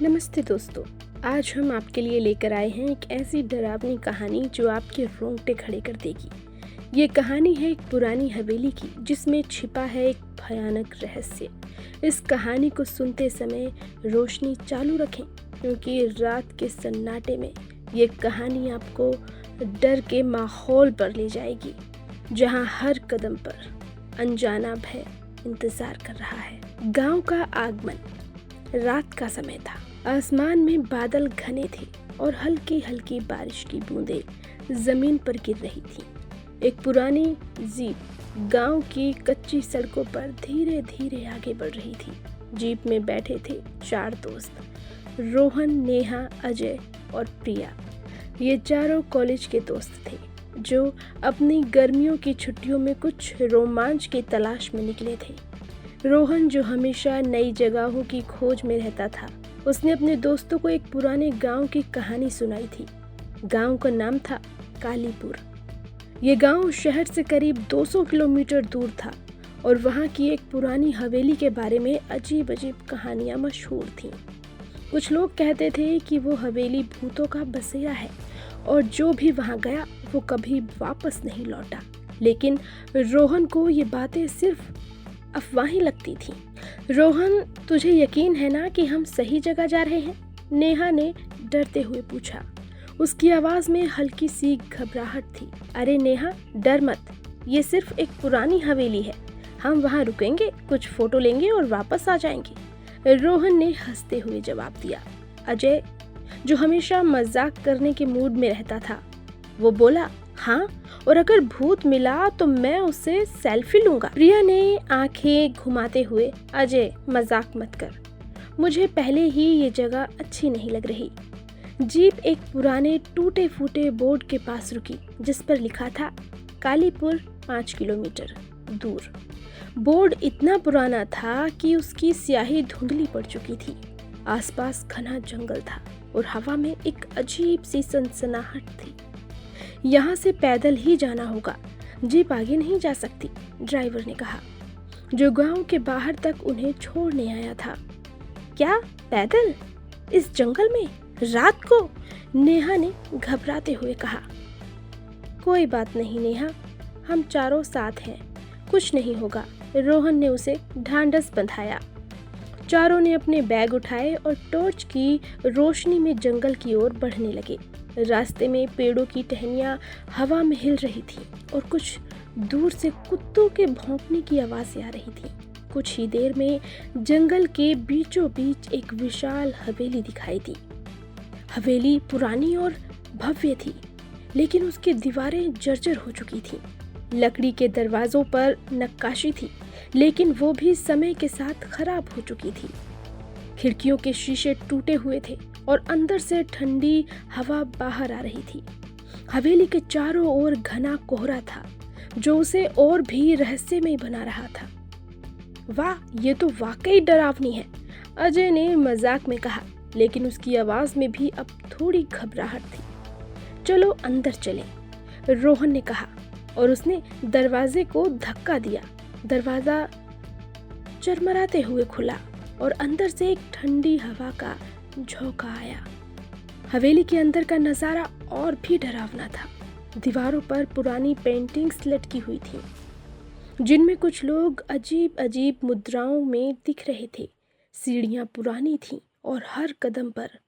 नमस्ते दोस्तों। आज हम आपके लिए लेकर आए हैं एक ऐसी डरावनी कहानी जो आपके रोंगटे खड़े कर देगी। ये कहानी है एक पुरानी हवेली की जिसमें छिपा है एक भयानक रहस्य। इस कहानी को सुनते समय रोशनी चालू रखें क्योंकि रात के सन्नाटे में ये कहानी आपको डर के माहौल पर ले जाएगी जहाँ हर कदम पर अनजाना भय इंतजार कर रहा है। गांव का आगमन। रात का समय था। आसमान में बादल घने थे और हल्की हल्की बारिश की बूंदें जमीन पर गिर रही थीं। एक पुरानी जीप गांव की कच्ची सड़कों पर धीरे धीरे आगे बढ़ रही थी। जीप में बैठे थे 4 दोस्त, रोहन, नेहा, अजय और प्रिया। ये चारों कॉलेज के दोस्त थे जो अपनी गर्मियों की छुट्टियों में कुछ रोमांच की तलाश में निकले थे। रोहन, जो हमेशा नई जगहों की खोज में रहता था, उसने अपने दोस्तों को एक पुराने गांव की कहानी सुनाई थी। गांव का नाम था कालीपुर। ये गांव शहर से करीब 200 किलोमीटर दूर था और वहां की एक पुरानी हवेली के बारे में अजीब अजीब कहानियां मशहूर थीं। कुछ लोग कहते थे कि वो हवेली भूतों का बसेरा है और जो भी वहां गया वो कभी वापस नहीं लौटा। लेकिन रोहन को ये बातें सिर्फ अफवाहें लगती थीं। रोहन, तुझे यकीन है ना कि हम सही जगह जा रहे हैं? नेहा ने डरते हुए पूछा। उसकी आवाज में हल्की सी घबराहट थी। अरे नेहा, डर मत, ये सिर्फ एक पुरानी हवेली है। हम वहाँ रुकेंगे, कुछ फोटो लेंगे और वापस आ जाएंगे। रोहन ने हंसते हुए जवाब दिया। अजय, जो हमेशा मजाक करने के मूड में रहता था, वो बोला, हाँ, और अगर भूत मिला तो मैं उससे सेल्फी लूंगा। प्रिया ने आंखें घुमाते हुए, अजय मजाक मत कर, मुझे पहले ही ये जगह अच्छी नहीं लग रही। जीप एक पुराने टूटे फूटे बोर्ड के पास रुकी जिस पर लिखा था कालीपुर 5 किलोमीटर दूर। बोर्ड इतना पुराना था कि उसकी स्याही धुंधली पड़ चुकी थी। आसपास घना जंगल था और हवा में एक अजीब सी सनसनाहट थी। यहाँ से पैदल ही जाना होगा, जीप आगे नहीं जा सकती, ड्राइवर ने कहा, जो गांव के बाहर तक उन्हें छोड़ने आया था। क्या पैदल? इस जंगल में रात को? नेहा ने घबराते हुए कहा। कोई बात नहीं नेहा, हम चारों साथ हैं, कुछ नहीं होगा। रोहन ने उसे ढांढस बंधाया। चारों ने अपने बैग उठाए और टॉर्च की रोशनी में जंगल की ओर बढ़ने लगे। रास्ते में पेड़ों की टहनियां हवा में हिल रही थी और कुछ दूर से कुत्तों के भौंकने की आवाज़ें आ रही थी। कुछ ही देर में जंगल के बीचों बीच एक विशाल हवेली दिखाई दी। हवेली पुरानी और भव्य थी, लेकिन उसकी दीवारें जर्जर हो चुकी थीं। लकड़ी के दरवाजों पर नक्काशी थी, लेकिन वो भी समय के साथ खराब हो चुकी थी। खिड़कियों के शीशे टूटे हुए थे और अंदर से ठंडी हवा बाहर आ रही थी। हवेली के चारों ओर घना कोहरा था जो उसे और भी रहस्यमय बना रहा था। वाह, ये तो वाकई डरावनी है, अजय ने मजाक में कहा, लेकिन उसकी आवाज में भी अब थोड़ी घबराहट थी। चलो अंदर चलें, रोहन ने कहा और उसने दरवाजे को धक्का दिया। दरवाजा चरमराते हुए खुला और अंदर से एक ठंडी हवा का झोंका आया। हवेली के अंदर का नजारा और भी डरावना था। दीवारों पर पुरानी पेंटिंग्स लटकी हुई थी जिनमें कुछ लोग अजीब अजीब मुद्राओं में दिख रहे थे। सीढ़ियां पुरानी थीं और हर कदम पर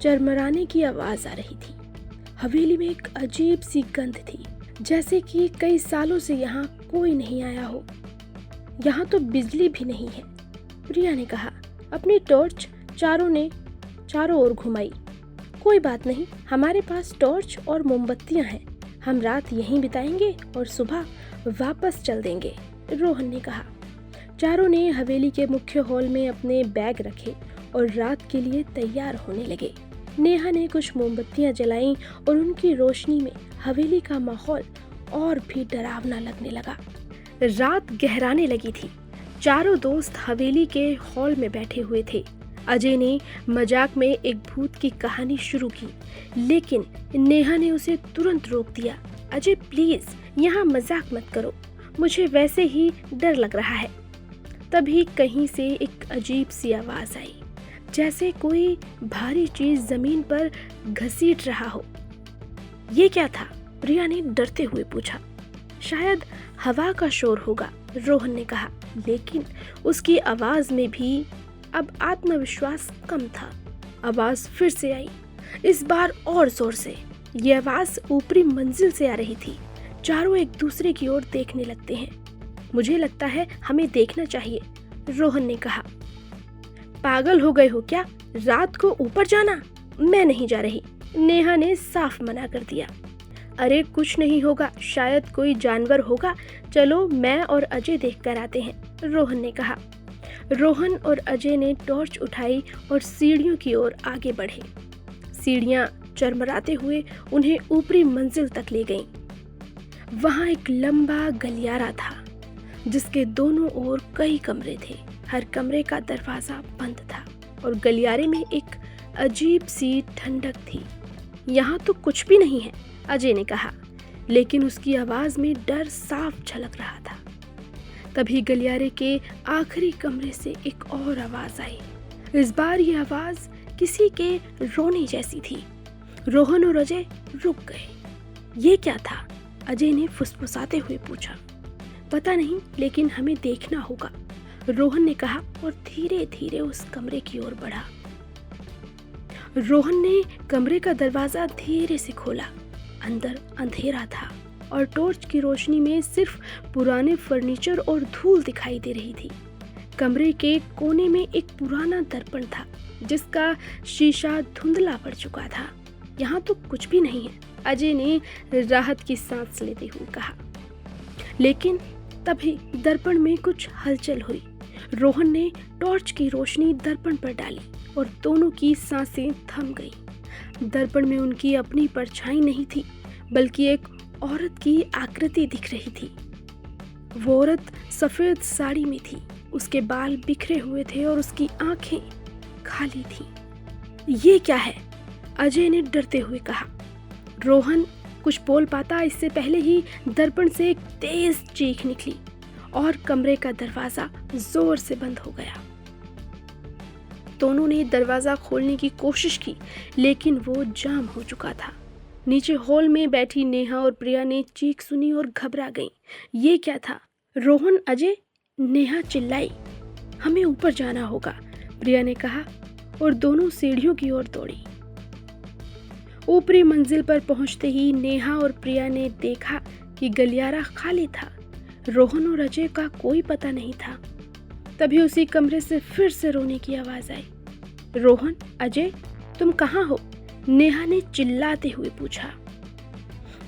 चरमराने की आवाज आ रही थी। हवेली में एक अजीब सी गंध थी, जैसे कि कई सालों से यहाँ कोई नहीं आया हो। यहाँ तो बिजली भी नहीं है, प्रिया ने कहा। अपनी टॉर्च चारों ओर घुमाई। कोई बात नहीं, हमारे पास टॉर्च और मोमबत्तियां हैं, हम रात यहीं बिताएंगे और सुबह वापस चल देंगे, रोहन ने कहा। चारों ने हवेली के मुख्य हॉल में अपने बैग रखे और रात के लिए तैयार होने लगे। नेहा ने कुछ मोमबत्तियां जलाईं और उनकी रोशनी में हवेली का माहौल और भी डरावना लगने लगा। रात गहराने लगी थी। चारों दोस्त हवेली के हॉल में बैठे हुए थे। अजय ने मजाक में एक भूत की कहानी शुरू की, लेकिन नेहा ने उसे तुरंत रोक दिया। अजय प्लीज, यहाँ मजाक मत करो, मुझे वैसे ही डर लग रहा है। तभी कहीं से एक अजीब सी आवाज आई। जैसे कोई भारी चीज जमीन पर घसीट रहा हो। ये क्या था? प्रिया ने डरते हुए पूछा। शायद हवा का शोर होगा, रोहन ने कहा, लेकिन उसकी आवाज में भी अब आत्मविश्वास कम था। आवाज फिर से आई, इस बार और जोर से। ये आवाज ऊपरी मंजिल से आ रही थी। चारों एक दूसरे की ओर देखने लगते हैं। मुझे लगता है हमें देखना चाहिए, रोहन ने कहा। पागल हो गए हो क्या? रात को ऊपर जाना? मैं नहीं जा रही, नेहा ने साफ मना कर दिया। अरे कुछ नहीं होगा, शायद कोई जानवर होगा। चलो मैं और अजय देख कर आते हैं, रोहन ने कहा। रोहन और अजय ने टॉर्च उठाई और सीढ़ियों की ओर आगे बढ़े। सीढ़ियां चरमराते हुए उन्हें ऊपरी मंजिल तक ले गईं। वहां एक लंबा गलियारा था जिसके दोनों ओर कई कमरे थे। हर कमरे का दरवाजा बंद था और गलियारे में एक अजीब सी ठंडक थी। यहाँ तो कुछ भी नहीं है, अजय ने कहा, लेकिन उसकी आवाज में डर साफ झलक रहा था। तभी गलियारे के आखिरी कमरे से एक और आवाज आई। इस बार ये आवाज किसी के रोने जैसी थी। रोहन और अजय रुक गए। ये क्या था? अजय ने फुसफुसाते हुए पूछा। पता नहीं, लेकिन हमें देखना होगा, रोहन ने कहा और धीरे धीरे उस कमरे की ओर बढ़ा। रोहन ने कमरे का दरवाजा धीरे से खोला। अंदर अंधेरा था और टॉर्च की रोशनी में सिर्फ पुराने फर्नीचर और धूल दिखाई दे रही थी। कमरे के कोने में एक पुराना दर्पण था जिसका शीशा धुंधला पड़ चुका था। यहाँ तो कुछ भी नहीं है, अजय ने राहत की सांस लेते हुए कहा। लेकिन तभी दर्पण में कुछ हलचल हुई। रोहन ने टॉर्च की रोशनी दर्पण पर डाली और दोनों की सांसें थम गईं। दर्पण में उनकी अपनी परछाई नहीं थी, बल्कि एक औरत की आकृति दिख रही थी। वो औरत सफेद साड़ी में थी, उसके बाल बिखरे हुए थे और उसकी आंखें खाली थीं। ये क्या है? अजय ने डरते हुए कहा। रोहन कुछ बोल पाता इससे पहले ही दर्पण से एक तेज चीख निकली और कमरे का दरवाजा जोर से बंद हो गया। दोनों ने दरवाजा खोलने की कोशिश की, लेकिन वो जाम हो चुका था। नीचे हॉल में बैठी नेहा और प्रिया ने चीख सुनी और घबरा गईं। ये क्या था? रोहन, अजय, नेहा चिल्लाई। हमें ऊपर जाना होगा, प्रिया ने कहा और दोनों सीढ़ियों की ओर दौड़ी। ऊपरी मंजिल पर पहुंचते ही नेहा और प्रिया ने देखा कि गलियारा खाली था। रोहन और अजय का कोई पता नहीं था। तभी उसी कमरे से फिर से रोने की आवाज आई। रोहन, अजय, तुम कहाँ हो? नेहा ने चिल्लाते हुए पूछा।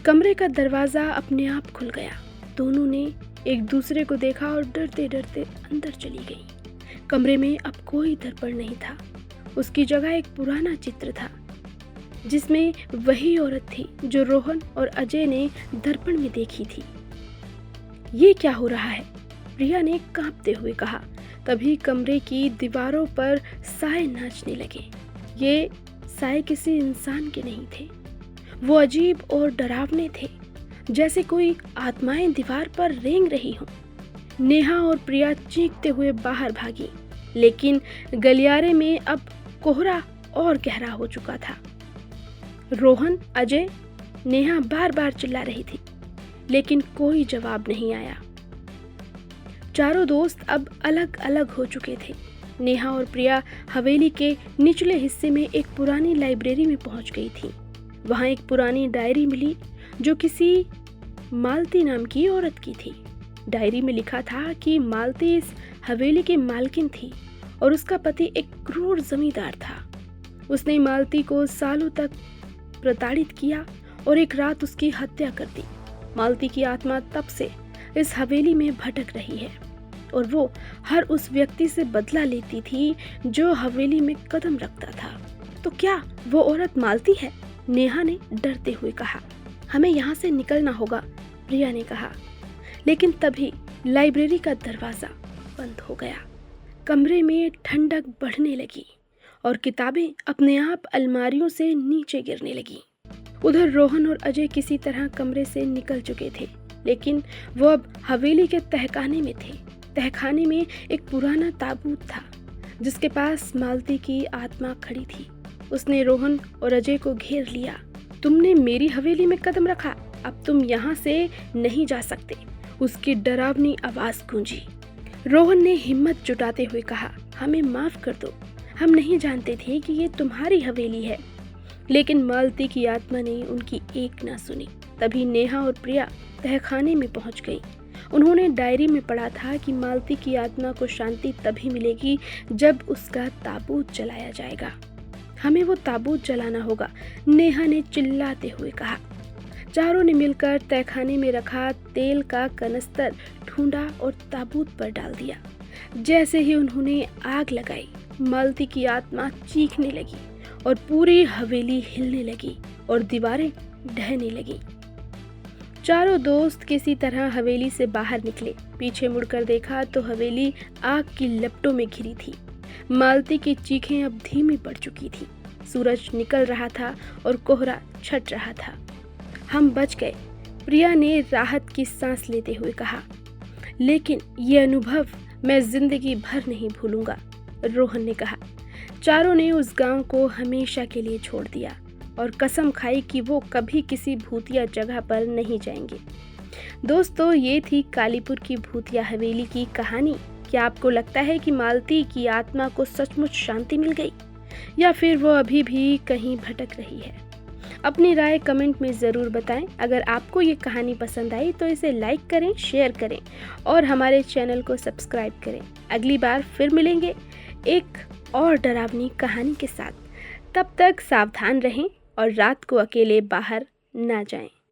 कमरे का दरवाजा अपने आप खुल गया। दोनों ने एक दूसरे को देखा और डरते डरते अंदर चली गईं। कमरे में अब कोई दर्पण नहीं था। उसकी जगह एक पुराना चित्र था जिसमें वही औरत थी जो रोहन और अजय ने दर्पण में देखी थी। ये क्या हो रहा है? प्रिया ने कांपते हुए कहा। तभी कमरे की दीवारों पर साए नाचने लगे। ये साए किसी इंसान के नहीं थे। वो अजीब और डरावने थे, जैसे कोई आत्माएं दीवार पर रेंग रही हों। नेहा और प्रिया चीखते हुए बाहर भागी, लेकिन गलियारे में अब कोहरा और गहरा हो चुका था। रोहन, अजय, नेहा बार बार चिल्ला रही थी, लेकिन कोई जवाब नहीं आया। चारों दोस्त अब अलग अलग हो चुके थे। नेहा और प्रिया हवेली के निचले हिस्से में एक पुरानी लाइब्रेरी में पहुंच गई थी। वहां एक पुरानी डायरी मिली जो किसी मालती नाम की औरत की थी। डायरी में लिखा था कि मालती इस हवेली की मालकिन थी और उसका पति एक क्रूर जमींदार था। उसने मालती को सालों तक प्रताड़ित किया और एक रात उसकी हत्या कर दी। मालती की आत्मा तब से इस हवेली में भटक रही है और वो हर उस व्यक्ति से बदला लेती थी जो हवेली में कदम रखता था। तो क्या वो औरत मालती है? नेहा ने डरते हुए कहा। हमें यहाँ से निकलना होगा, प्रिया ने कहा। लेकिन तभी लाइब्रेरी का दरवाजा बंद हो गया। कमरे में ठंडक बढ़ने लगी और किताबें अपने आप अलमारियों से नीचे गिरने लगी। उधर रोहन और अजय किसी तरह कमरे से निकल चुके थे, लेकिन वो अब हवेली के तहखाने में थे। तहखाने में एक पुराना ताबूत था जिसके पास मालती की आत्मा खड़ी थी। उसने रोहन और अजय को घेर लिया। तुमने मेरी हवेली में कदम रखा, अब तुम यहाँ से नहीं जा सकते, उसकी डरावनी आवाज गूंजी। रोहन ने हिम्मत जुटाते हुए कहा, हमें माफ कर दो, हम नहीं जानते थे कि ये तुम्हारी हवेली है। लेकिन मालती की आत्मा ने उनकी एक ना सुनी। तभी नेहा और प्रिया तहखाने में पहुंच गई। उन्होंने डायरी में पढ़ा था कि मालती की आत्मा को शांति तभी मिलेगी जब उसका ताबूत जलाया जाएगा। हमें वो ताबूत जलाना होगा, नेहा ने चिल्लाते हुए कहा। चारों ने मिलकर तहखाने में रखा तेल का कनस्तर ढूंढा और ताबूत पर डाल दिया। जैसे ही उन्होंने आग लगाई, मालती की आत्मा चीखने लगी और पूरी हवेली हिलने लगी और दीवारें ढहने लगी। चारों दोस्त किसी तरह हवेली से बाहर निकले। पीछे मुड़कर देखा तो हवेली आग की लपटों में घिरी थी। मालती की चीखें अब धीमी पड़ चुकी थी। सूरज निकल रहा था और कोहरा छट रहा था। हम बच गए, प्रिया ने राहत की सांस लेते हुए कहा। लेकिन ये अनुभव मैं जिंदगी भर नहीं भूलूंगा, रोहन ने कहा। चारों ने उस गांव को हमेशा के लिए छोड़ दिया और कसम खाई कि वो कभी किसी भूतिया जगह पर नहीं जाएंगे। दोस्तों, ये थी कालीपुर की भूतिया हवेली की कहानी। क्या आपको लगता है कि मालती की आत्मा को सचमुच शांति मिल गई, या फिर वो अभी भी कहीं भटक रही है? अपनी राय कमेंट में ज़रूर बताएं। अगर आपको ये कहानी पसंद आई तो इसे लाइक करें, शेयर करें और हमारे चैनल को सब्सक्राइब करें। अगली बार फिर मिलेंगे एक और डरावनी कहानी के साथ। तब तक सावधान रहें और रात को अकेले बाहर ना जाएं।